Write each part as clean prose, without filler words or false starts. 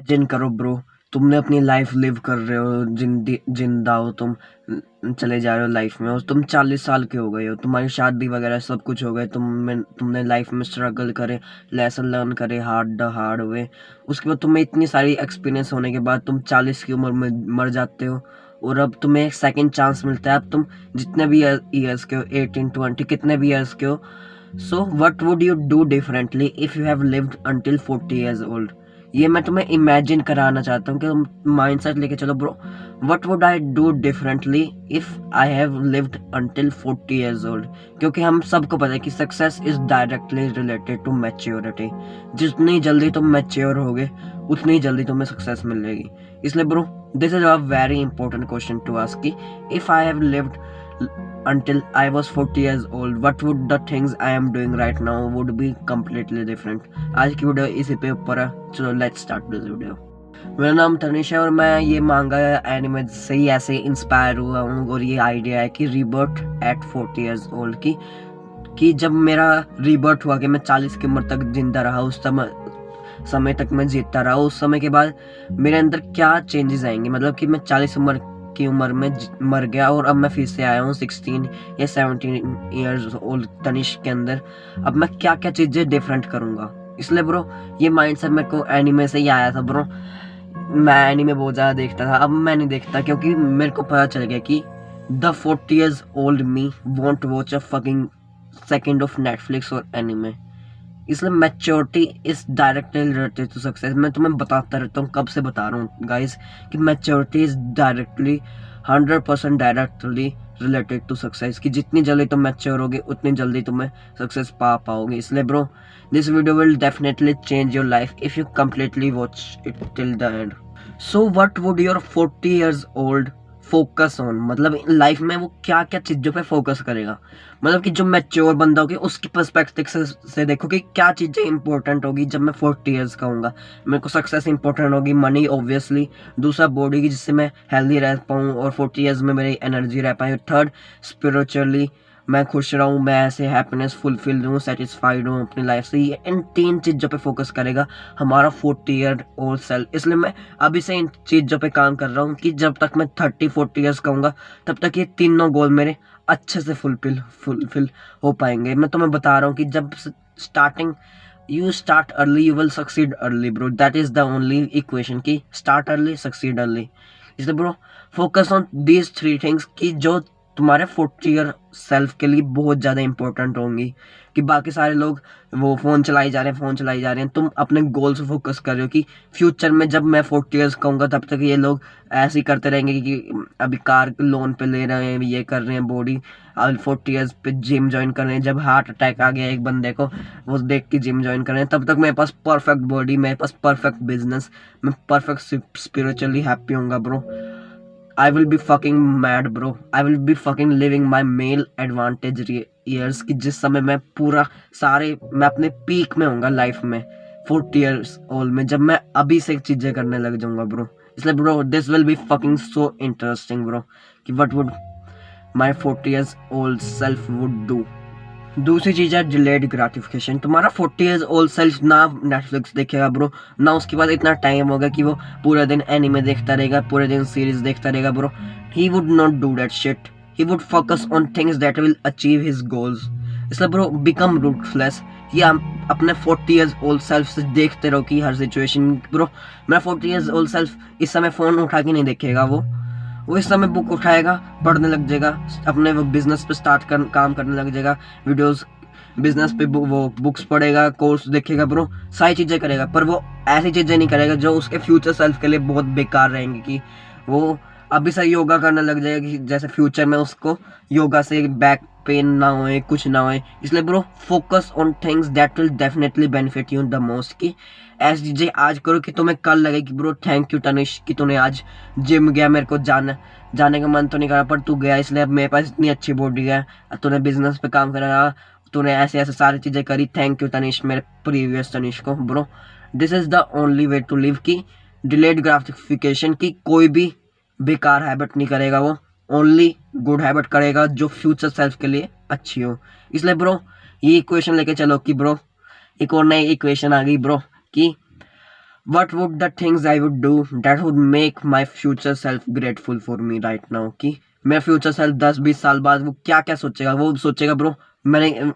Imagine करो bro, तुमने अपनी लाइफ लिव कर रहे हो, जिंदा हो तुम, चले जा रहे हो लाइफ में, और तुम 40 साल के हो गए हो, तुम्हारी शादी वगैरह सब कुछ हो गए, तुमने लाइफ में स्ट्रगल करे, लेसन लर्न करे हार्ड हार्ड वे। उसके बाद तुम्हें इतनी सारी एक्सपीरियंस होने के बाद तुम 40 की उम्र में मर जाते हो, और अब तुम्हें एक सेकेंड चांस मिलता है। अब तुम जितने भी ईयर्स के हो, 18 20 कितने भी ईयर्स के हो, so what would you do differently if you have lived until 40 years old। ये मैं तुम्हें इमेजिन कराना चाहता हूँ कि माइंडसेट लेके चलो bro. What would I do differently if I have lived until 40 years old। क्योंकि हम सबको पता है कि success is directly related to maturity. जितनी जल्दी तुम मैच्योर होगे उतनी जल्दी तुम्हें सक्सेस मिलेगी। इसलिए bro, this is a very important question to ask कि if I have lived until I was 40 years old, what would the things I am doing right now would be completely different। आज की video इसी पे ऊपर है, चलो let's start this video. मेरा नाम तनिष है और मैं ये मांगा एनिमे से ही ऐसे इंस्पायर हुआ हूँ, और ये आइडिया है कि रीबर्थ एट 40 years old कि जब मेरा रीबर्थ हुआ कि मैं 40 की उम्र तक जिंदा रहा, उस समय तक मैं जीतता रहा, उस समय के बाद मेरे अंदर क्या चेंजेस आएंगे। मतलब कि मैं 40 की उम्र में मर गया और अब मैं फिर से आया हूँ 16 या 17 ईयर्स ओल्ड तनिष के अंदर। अब मैं क्या क्या चीज़ें डिफरेंट करूँगा। इसलिए ब्रो, ये माइंडसेट मेरे को एनीमे से ही आया था ब्रो। मैं एनीमे बहुत ज़्यादा देखता था, अब मैं नहीं देखता क्योंकि मेरे को पता चल गया कि the 40 years old me won't watch a fucking second of Netflix और एनीमे। इसलिए maturity is directly related to success. मैं तुम्हें बताता रहता हूँ, कब से बता रहा हूँ गाइस, कि maturity is directly 100% directly related to success. कि जितनी जल्दी तुम मैच्योर होगे उतनी जल्दी तुम्हें सक्सेस पा पाओगे। इसलिए bro, this video will definitely change your life if you completely watch it till the end. So what would your 40 years old focus on, मतलब लाइफ में वो क्या क्या चीज़ों पे फोकस करेगा। मतलब कि जो मैच्योर बंदा होगी उसकी पर्सपेक्टिव से देखो कि क्या चीज़ें इंपॉर्टेंट होगी। जब मैं 40 years का हूँगा, मेरे को सक्सेस इंपॉर्टेंट होगी, मनी ऑब्वियसली, दूसरा बॉडी की जिससे मैं हेल्दी रह पाऊँ और 40 years में मेरी एनर्जी रह पाए, थर्ड स्पिरिचुअली मैं खुश रहूँ, मैं ऐसे हैप्पीनेस फुलफिल हूँ, सेटिस्फाइड हूँ अपनी लाइफ से। ये इन 3 चीज़ों पे फोकस करेगा हमारा 40 year old सेल्फ। इसलिए मैं अभी से इन चीज़ों पे काम कर रहा हूँ कि जब तक मैं 30-40 years का हूँगा तब तक ये तीनों गोल मेरे अच्छे से फुलफिल हो पाएंगे। मैं तुम्हें बता रहा हूँ कि जब starting you start early you will succeed early bro. That is the only equation कि स्टार्ट अर्ली सक्सीड अर्ली। इसलिए bro, focus on these 3 things कि जो तुम्हारे 40 year सेल्फ के लिए बहुत ज़्यादा इंपॉर्टेंट होंगी। कि बाकी सारे लोग वो फ़ोन चलाई जा रहे हैं, तुम अपने गोल से फोकस कर रहे हो कि फ्यूचर में जब मैं 40 years का हूँगा तब तक ये लोग ऐसे ही करते रहेंगे कि अभी कार लोन पे ले रहे हैं, ये कर रहे हैं बॉडी, 40 years पे जिम ज्वाइन कर रहे हैं। जब हार्ट अटैक आ गया एक बंदे को, वो देख के जिम ज्वाइन कर रहे हैं, तब तक मेरे पास परफेक्ट बॉडी, मेरे पास परफेक्ट बिजनेस, मैं परफेक्ट स्पिरिचुअली हैप्पी होऊंगा bro. I will be fucking mad bro। I will be fucking living my male advantage years कि जिस समय मैं मैं अपने पीक में होऊंगा लाइफ में 40 years old में, जब मैं अभी से चीजें करने लग जाऊंगा ब्रो। इसलिए bro, this will be fucking so interesting bro कि what would my 40 years old self would do। दूसरी चीज़ है डिलेड ग्रेटिफिकेशन। तुम्हारा 40 years old सेल्फ ना नेटफ्लिक्स देखेगा ब्रो, ना उसके बाद इतना टाइम होगा कि वो पूरा दिन एनिमे देखता रहेगा, पूरे दिन सीरीज देखता रहेगा bro. He would not do that shit. He would focus on things that will achieve his goals. इसलिए ब्रो, बिकम रूटलेस। कि आप अपने 40 years old सेल्फ से देखते रहो कि हर सिचुएशन ब्रो। मेरा 40 years old सेल्फ इस समय फ़ोन उठा के नहीं देखेगा, वो इस समय बुक उठाएगा, पढ़ने लग जाएगा, अपने वो बिजनेस पे काम करने लग जाएगा, वीडियोस बिजनेस पे वो बुक्स पढ़ेगा, कोर्स देखेगा ब्रो, सारी चीज़ें करेगा। पर वो ऐसी चीज़ें नहीं करेगा जो उसके फ्यूचर सेल्फ के लिए बहुत बेकार रहेंगी। कि वो अभी से योगा करने लग जाएगा कि जैसे फ्यूचर में उसको योगा से बैक पेन ना होए, कुछ ना होए। इसलिए bro, focus on things that will definitely benefit you the most. कि ऐसी चीज़ें आज करो कि तुम्हें कल लगे कि ब्रो थैंक यू तनिष कि तूने आज जिम गया, मेरे को जाने का मन तो नहीं करा पर तू गया, इसलिए अब मेरे पास इतनी अच्छी बॉडी है। तूने बिजनेस पे काम करा, तूने ऐसे ऐसे सारी चीज़ें करी, थैंक यू तनिष, मेरे प्रीवियस तनिष को bro. This is the only way to live. की डिलेड ग्राटिफिकेशन की कोई भी बेकार हैबिट नहीं करेगा, वो ओनली गुड हैबिट करेगा जो फ्यूचर सेल्फ के लिए अच्छी हो। इसलिए ब्रो, ये इक्वेशन लेके चलो कि ब्रो, एक और नई इक्वेशन आ गई ब्रो कि what would the things I would do that would make my future self grateful for me right now, कि मेरा फ्यूचर सेल्फ 10-20 साल बाद वो क्या क्या सोचेगा। वो सोचेगा ब्रो मैंने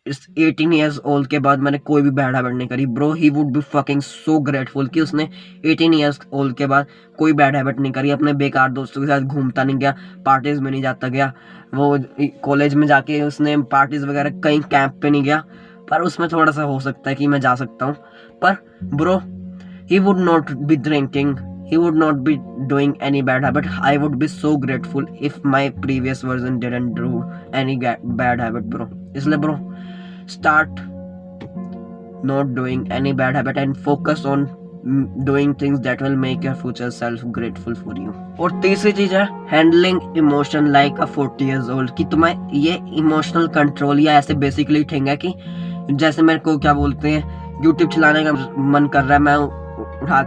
इस 18 ईयर्स ओल्ड के बाद मैंने कोई भी बैड हैबिट नहीं करी। Bro he would be fucking so grateful कि उसने 18 ईयर्स ओल्ड के बाद कोई बैड हैबिट नहीं करी, अपने बेकार दोस्तों के साथ घूमता नहीं गया, पार्टीज में नहीं जाता गया, वो कॉलेज में जाके उसने पार्टीज वगैरह कहीं कैंप पे नहीं गया। पर उसमें थोड़ा सा हो सकता है कि मैं जा सकता हूँ, पर bro he would not be drinking, he would not be doing any bad habit. I would be so grateful if my previous version didn't do any bad habit, bro. इसलिए bro start not doing any bad habit and focus on doing things that will make your future self grateful for you. और तीसरी चीज है handling emotion like a 40 years old, कि तुम्हें ये emotional control या ऐसे basically थिंग है कि जैसे मेरे को क्या बोलते हैं YouTube चलाने का मन कर रहा है, मैं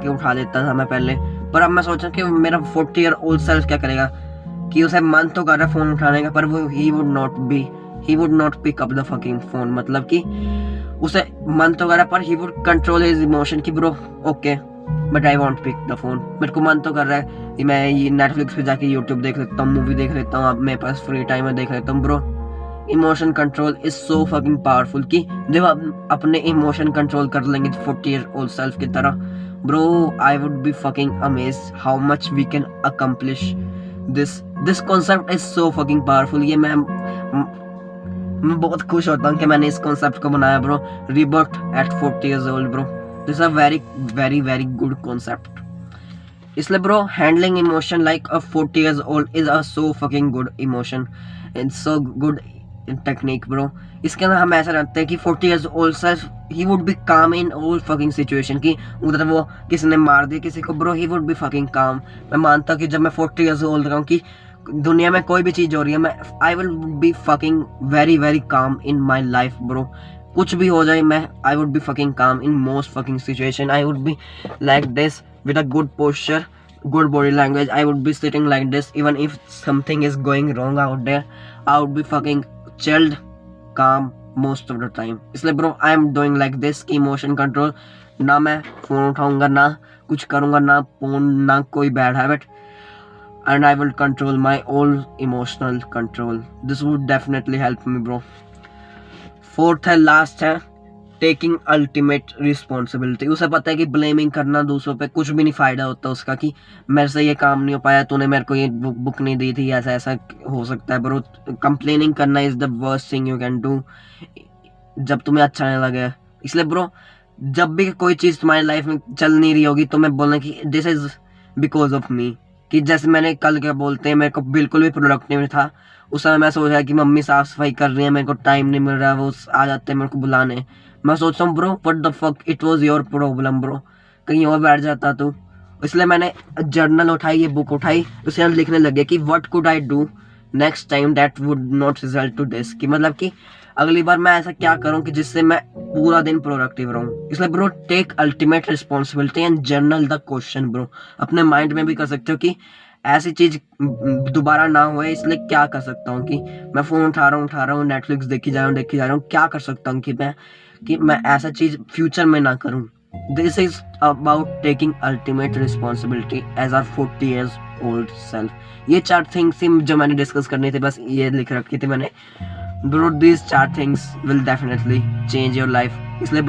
उठा लेता था मैं पहले, पर अब मैं सोच रहा हूँ कि मेरा 40 ईयर ओल्ड सेल्फ क्या करेगा कि उसे मन तो कर रहा है फोन उठाने का, पर वो he would not pick up the fucking phone. मतलब कि उसे मन तो कर रहा है पर he would control his emotion कि bro okay but I want pick the phone. मेरे को मन तो कर रहा है कि मैं ये नेटफ्लिक्स पे जाके यूट्यूब देख लेता हूँ, मूवी देख लेता हूँ, अब मेरे पास फ्री टाइम है देख लेता हूँ। Bro emotion control is so fucking powerful कि जब आप अपने इमोशन कंट्रोल कर लेंगे 40 ईयर ओल्ड सेल्फ की तरह, bro I would be fucking amazed how much we can accomplish this concept is so fucking powerful। ये मैं बहुत खुश होता हूँ कि मैंने इस concept को बनाया bro, rebirth at 40 years old bro, this is a very good concept। इसलिए bro handling emotion like a 40 years old is a so fucking good emotion, it's so good technique bro. इसके अंदर हम ऐसा रखते हैं कि 40 years old self he would be calm in all fucking situation, कि उधर वो किसी ने मार दिया किसी को bro he would be fucking calm। मैं मानता हूँ कि जब मैं 40 years old रहूँ कि दुनिया में कोई भी चीज़ हो रही है मैं I will be fucking very calm in my life bro। कुछ भी हो जाए मैं I would be fucking calm in most fucking situation। I would be like this with a good posture, good body language, I would be sitting like this even if something is going wrong out there, I would be fucking chilled, calm most of the time। इसलिए bro I am doing like this कि emotion control, ना मैं phone उठाऊंगा, ना कुछ करूंगा, ना phone, ना कोई bad habit, and I will control my own emotional control। This would definitely help me bro। Fourth है लास्ट है टेकिंग अल्टीमेट रिस्पॉन्सिबिलिटी। उसे पता है कि ब्लेमिंग करना दूसरों पे कुछ भी नहीं फायदा होता उसका, कि मेरे से ये काम नहीं हो पाया, तूने मेरे को ये बुक नहीं दी थी, ऐसा ऐसा हो सकता है ब्रो। कंप्लेनिंग करना is the worst thing you can do जब तुम्हें अच्छा नहीं लगे। इसलिए ब्रो जब भी कोई चीज़ तुम्हारी लाइफ में चल नहीं रही होगी तो मैं बोलना कि this is because of me, कि जैसे मैंने कल क्या बोलते हैं मेरे को बिल्कुल भी प्रोडक्टिव नहीं था उस समय, मैं सोच रहा कि मम्मी साफ सफाई कर रही है, मेरे को टाइम नहीं मिल रहा, वो आ जाते हैं मेरे को बुलाने, मैं सोचता हूँ bro what the fuck it was your problem bro, कहीं और बैठ जाता तू। इसलिए मैंने जर्नल उठाई, ये बुक उठाई, उसे हम लिखने लगे कि what could I do next time that would not result to this, कि मतलब कि अगली बार मैं ऐसा क्या करूं कि जिससे मैं पूरा दिन प्रोडक्टिव रहूं। इसलिए bro take ultimate responsibility and journal the question bro. अपने माइंड में भी कर सकते हो कि ऐसी चीज दोबारा ना हुए, इसलिए क्या कर सकता हूँ कि मैं फोन उठा रहा हूँ नेटफ्लिक्स देखी जा रहा हूँ, क्या कर सकता हूँ कि मैं ऐसा चीज फ्यूचर में ना करूँ। This is about taking ultimate responsibility as are 40 years old self। ये 4 थिंग्स थी जो मैंने डिस्कस करनी थी, बस ये लिख रखी थी मैंने bro. these 4 things will definitely change your life। इसलिए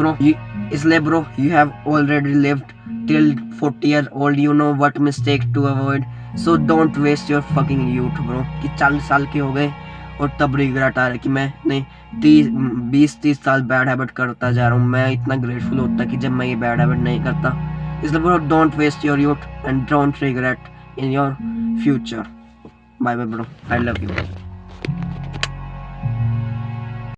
bro you have already lived till 40 years old, you know what mistake to avoid, so don't waste your fucking youth bro। कि 40 साल के हो गए और तब रिग्रेट आ रहा है कि मैं नहीं 20-30 साल बैड हैबिट करता जा रहा हूँ। मैं इतना ग्रेटफुल होता कि जब मैं ये बैड हैबिट नहीं करता। इसलिए bro don't waste your youth and don't regret in your future. Bye bye bro, I love you.